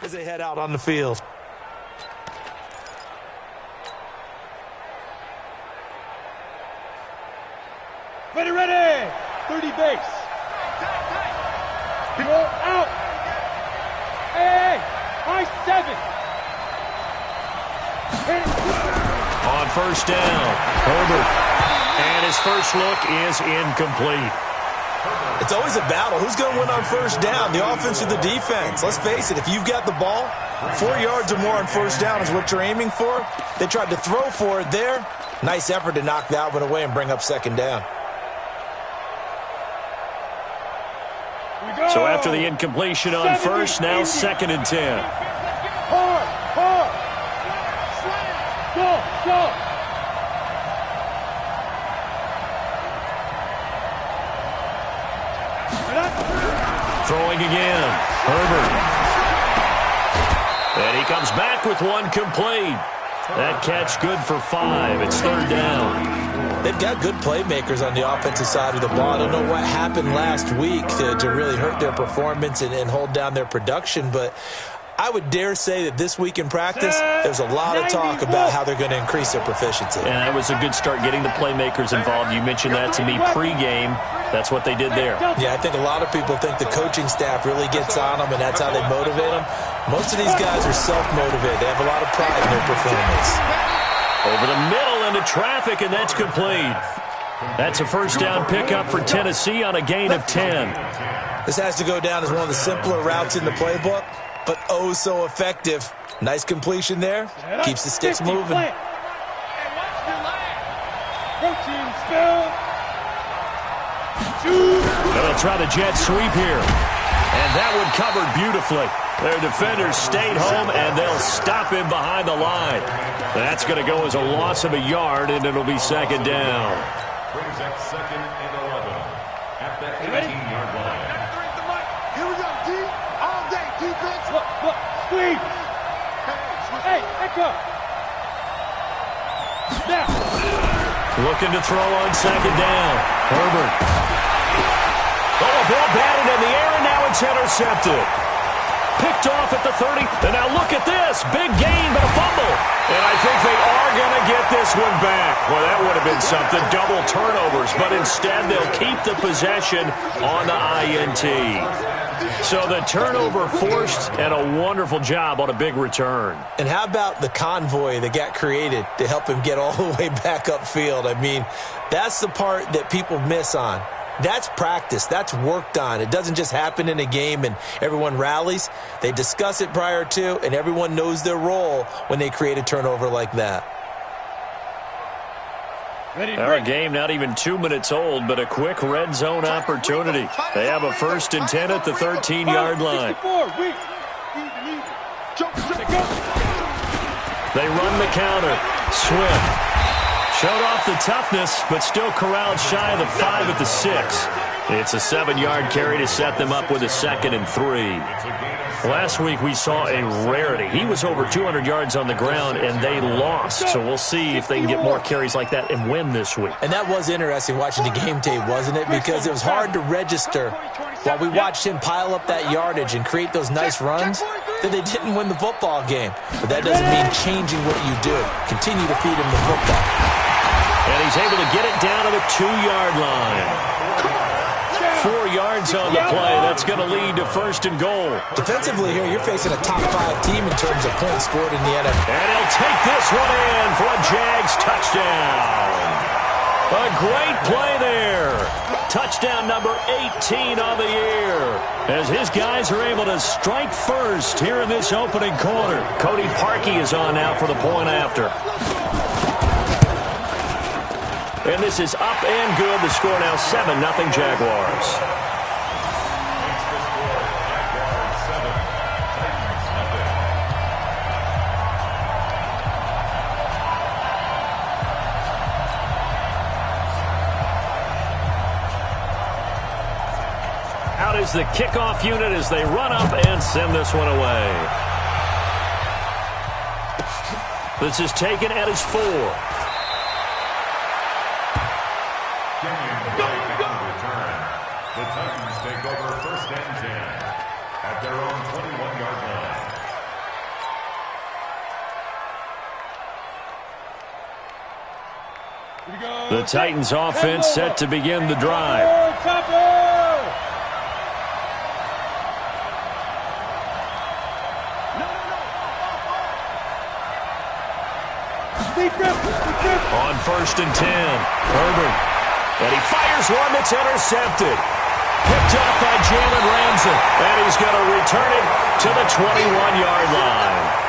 As they head out on the field. Ready! 30 base. Go out. Hey, high 7. On first down, Herbert. And his first look is incomplete. It's always a battle. Who's going to win on first down, the offense or the defense? Let's face it, if you've got the ball, 4 yards or more on first down is what you're aiming for. They tried to throw for it there. Nice effort to knock that one away and bring up second down. So after the incompletion on first, now 2nd and 10. Hard. Go. Throwing again, Herbert. And he comes back with one complete. That catch good for 5. It's 3rd down. They've got good playmakers on the offensive side of the ball. I don't know what happened last week to really hurt their performance and hold down their production, but I would dare say that this week in practice, there's a lot of talk about how they're going to increase their proficiency. And that was a good start getting the playmakers involved. You mentioned that to me pregame. That's what they did there. Yeah, I think a lot of people think the coaching staff really gets on them, and that's how they motivate them. Most of these guys are self-motivated. They have a lot of pride in their performance. Over the middle into traffic, and that's complete. That's a first down pickup for Tennessee on a gain of 10. This has to go down as one of the simpler routes in the playbook, but oh so effective. Nice completion there. Keeps the sticks moving. They'll try the jet sweep here. And that one covered beautifully. Their defenders stayed home, and they'll stop him behind the line. That's going to go as a loss of a yard, and it'll be 2nd down. Brings up 2nd and 11 at the 18-yard line. Here we go, D. All day, defense. Look, squeeze. Hey, echo. Now. Looking to throw on 2nd down. Herbert. Oh, ball batted in the air, and now it's intercepted. Picked off at the 30, and now look at this. Big gain, but a fumble. And I think they are going to get this one back. Well, that would have been something, double turnovers, but instead they'll keep the possession on the INT. So the turnover forced, and a wonderful job on a big return. And how about the convoy that got created to help him get all the way back upfield? I mean, that's the part that people miss on. That's practice. That's worked on. It doesn't just happen in a game and everyone rallies. They discuss it prior to, and everyone knows their role when they create a turnover like that. Our game not even 2 minutes old, but a quick red zone opportunity. They have a 1st and 10 at the 13-yard line. They run the counter. Swift. Showed off the toughness, but still corralled shy of the 5 at the 6. It's a 7-yard carry to set them up with a 2nd and 3. Last week we saw a rarity. He was over 200 yards on the ground, and they lost. So we'll see if they can get more carries like that and win this week. And that was interesting watching the game tape, wasn't it? Because it was hard to register while we watched him pile up that yardage and create those nice runs that they didn't win the football game. But that doesn't mean changing what you do. Continue to feed him the football. And he's able to get it down to the 2-yard line. 4 yards on the play. That's going to lead to 1st and goal. Defensively here, you're facing a top 5 team in terms of points scored in the NFL. And he'll take this one in for a Jags touchdown. A great play there. Touchdown number 18 on the year. As his guys are able to strike first here in this opening quarter. Cody Parkey is on now for the point after. And this is up and good. The score now 7-0 Jaguars. Out is the kickoff unit as they run up and send this one away. This is taken at his 4. The Titans take over 1st and 10 at their own 21-yard line. The Titans offense set to begin the drive. On 1st and 10, Herbert. And he fires one that's intercepted. Picked up by Jalen Ramsey. And he's going to return it to the 21-yard line.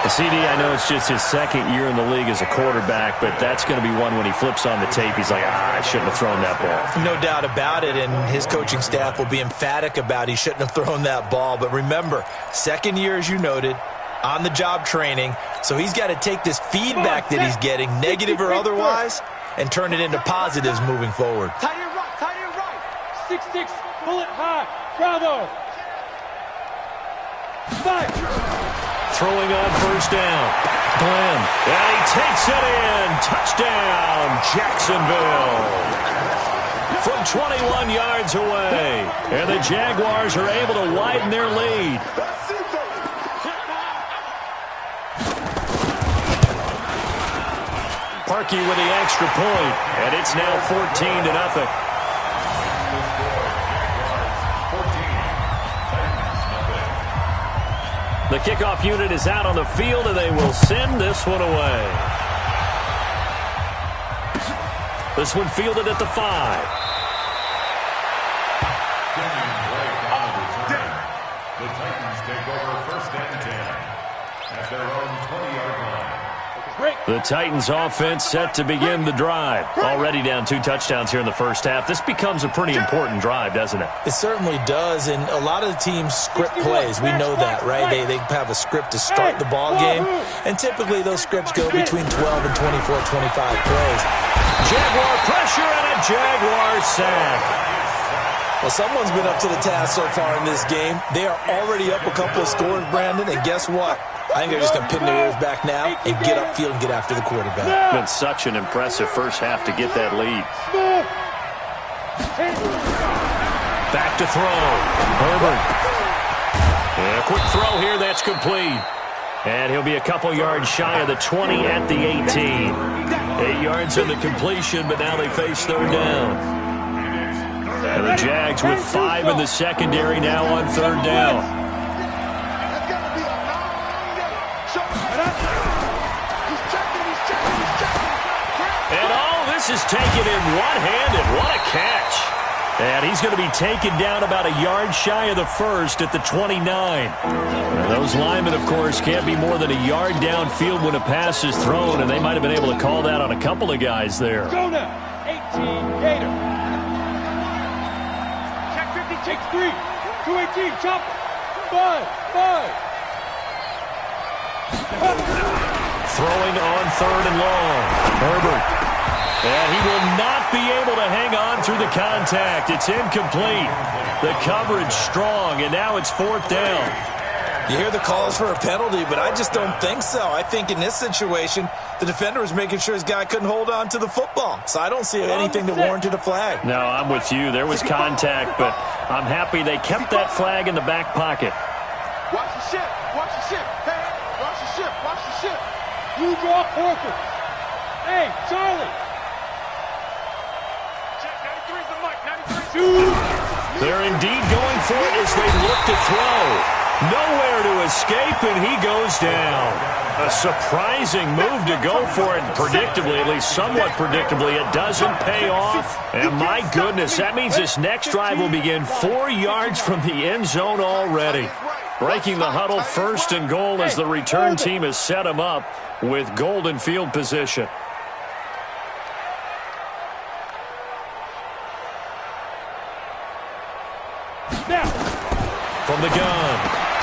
CD, I know it's just his second year in the league as a quarterback, but that's going to be one when he flips on the tape, he's like, I shouldn't have thrown that ball. No doubt about it, and his coaching staff will be emphatic about he shouldn't have thrown that ball. But remember, second year, as you noted, on-the-job training, so he's got to take this feedback that he's getting, negative or otherwise, and turn it into positives moving forward. Tight end right, tight end right. 6'6", bullet high. Bravo. 5. Throwing on 1st down. Glenn. And he takes it in. Touchdown, Jacksonville. From 21 yards away. And the Jaguars are able to widen their lead. Parkey with the extra point. And it's now 14-0. The kickoff unit is out on the field, and they will send this one away. This one fielded at the 5. The Titans take over 1st and 10 at their own 20-yard line. The Titans offense set to begin the drive. Already down 2 touchdowns here in the first half. This becomes a pretty important drive, doesn't it? It certainly does, and a lot of the teams script plays. We know that, right? They have a script to start the ball game, and typically those scripts go between 12 and 24, 25 plays. Jaguar pressure and a Jaguar sack. Well, someone's been up to the task so far in this game. They are already up a couple of scores, Brandon, and guess what? I think they're just going to pin their ears back now and get upfield and get after the quarterback. It's been such an impressive first half to get that lead. Back to throw. Herbert. And a quick throw here. That's complete. And he'll be a couple yards shy of the 20 at the 18. 8 yards in the completion, but now they face 3rd down. And the Jags with 5 in the secondary now on 3rd down. This is taken in one-handed. What a catch. And he's going to be taken down about a yard shy of the 1st at the 29. And those linemen, of course, can't be more than a yard downfield when a pass is thrown, and they might have been able to call that on a couple of guys there. Go now. 18, Gator. Check 50, check 3. 218, chop. 5. Throwing on 3rd and long. Herbert. And he will not be able to hang on through the contact. It's incomplete. The coverage strong, and now it's 4th down. You hear the calls for a penalty, but I just don't think so. I think in this situation, the defender was making sure his guy couldn't hold on to the football. So I don't see anything that warranted a flag. No, I'm with you. There was contact, but I'm happy they kept that flag in the back pocket. Watch the ship. Watch the ship. Hey, watch the ship. Watch the ship. You draw Parker. Hey, Charlie. They're indeed going for it as they look to throw. Nowhere to escape, and he goes down. A surprising move to go for it, predictably, at least somewhat predictably. It doesn't pay off. And my goodness, that means this next drive will begin 4 yards from the end zone already. Breaking the huddle, 1st and goal as the return team has set him up with golden field position. From the gun,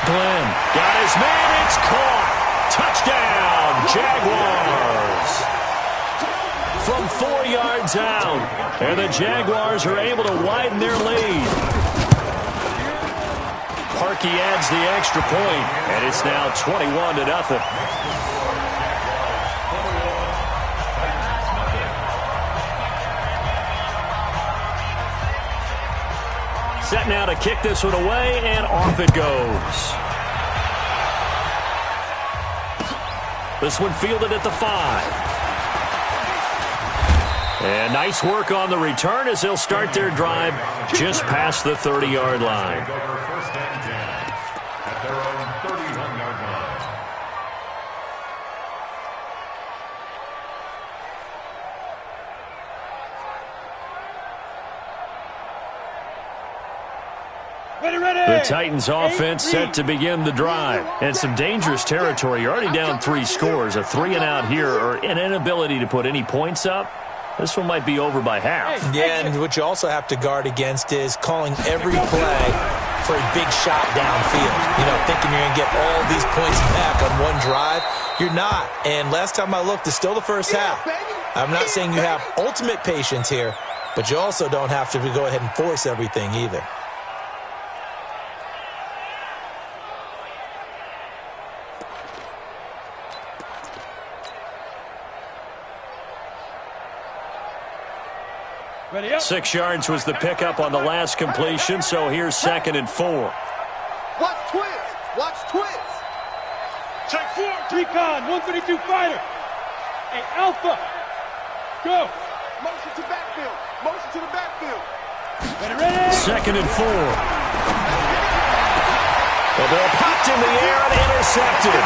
Glenn got his man, it's caught. Touchdown, Jaguars. From 4 yards out, and the Jaguars are able to widen their lead. Parkey adds the extra point, and it's now 21-0. Set now to kick this one away, and off it goes. This one fielded at the 5. And nice work on the return as they'll start their drive just past the 30-yard line. Take over first and 10 at their own 31-yard line. The Titans offense set to begin the drive. And some dangerous territory. You're already down 3 scores. A 3-and-out here or an inability to put any points up. This one might be over by half. Yeah, and what you also have to guard against is calling every play for a big shot downfield. You know, thinking you're going to get all these points back on one drive. You're not. And last time I looked, it's still the first half. I'm not saying you have ultimate patience here, but you also don't have to go ahead and force everything either. Ready up. 6 yards was the pickup on the last completion, so here's 2nd and 4. Watch twins. Watch twins. Check 4. Recon, 132 fighter. Hey, Alpha. Go. Motion to backfield. Motion to the backfield. Ready. 2nd and 4. The ball popped in the air and intercepted.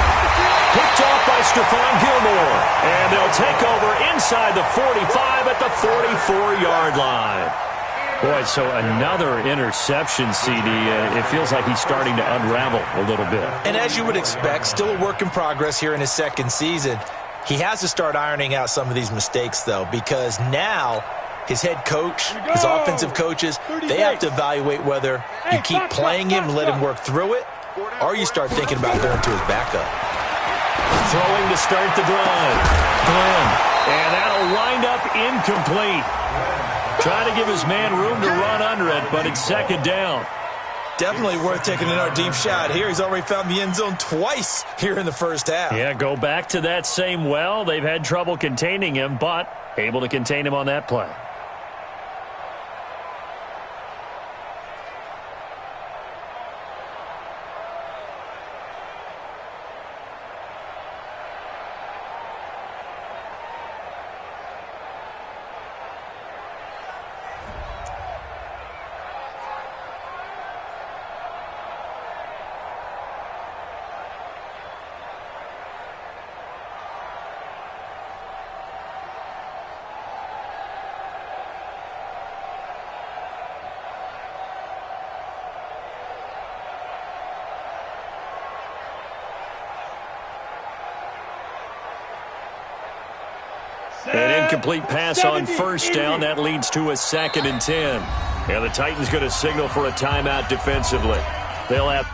Picked off by Stephon Gilmore. And they'll take over inside the 45 at the 44-yard line. Boy, so another interception, CD. It feels like he's starting to unravel a little bit. And as you would expect, still a work in progress here in his second season. He has to start ironing out some of these mistakes, though, because now his head coach, his offensive coaches, they have to evaluate whether you keep playing him and let him work through it, or you start thinking about going to his backup. Throwing to start the drive. Glenn. And that'll wind up incomplete. Trying to give his man room to run under it, but it's 2nd down. Definitely worth taking another deep shot here. He's already found the end zone twice here in the first half. Yeah, go back to that same well. They've had trouble containing him, but able to contain him on that play. An incomplete pass on first down. That leads to a 2nd and 10. And the Titans going to signal for a timeout defensively. They'll have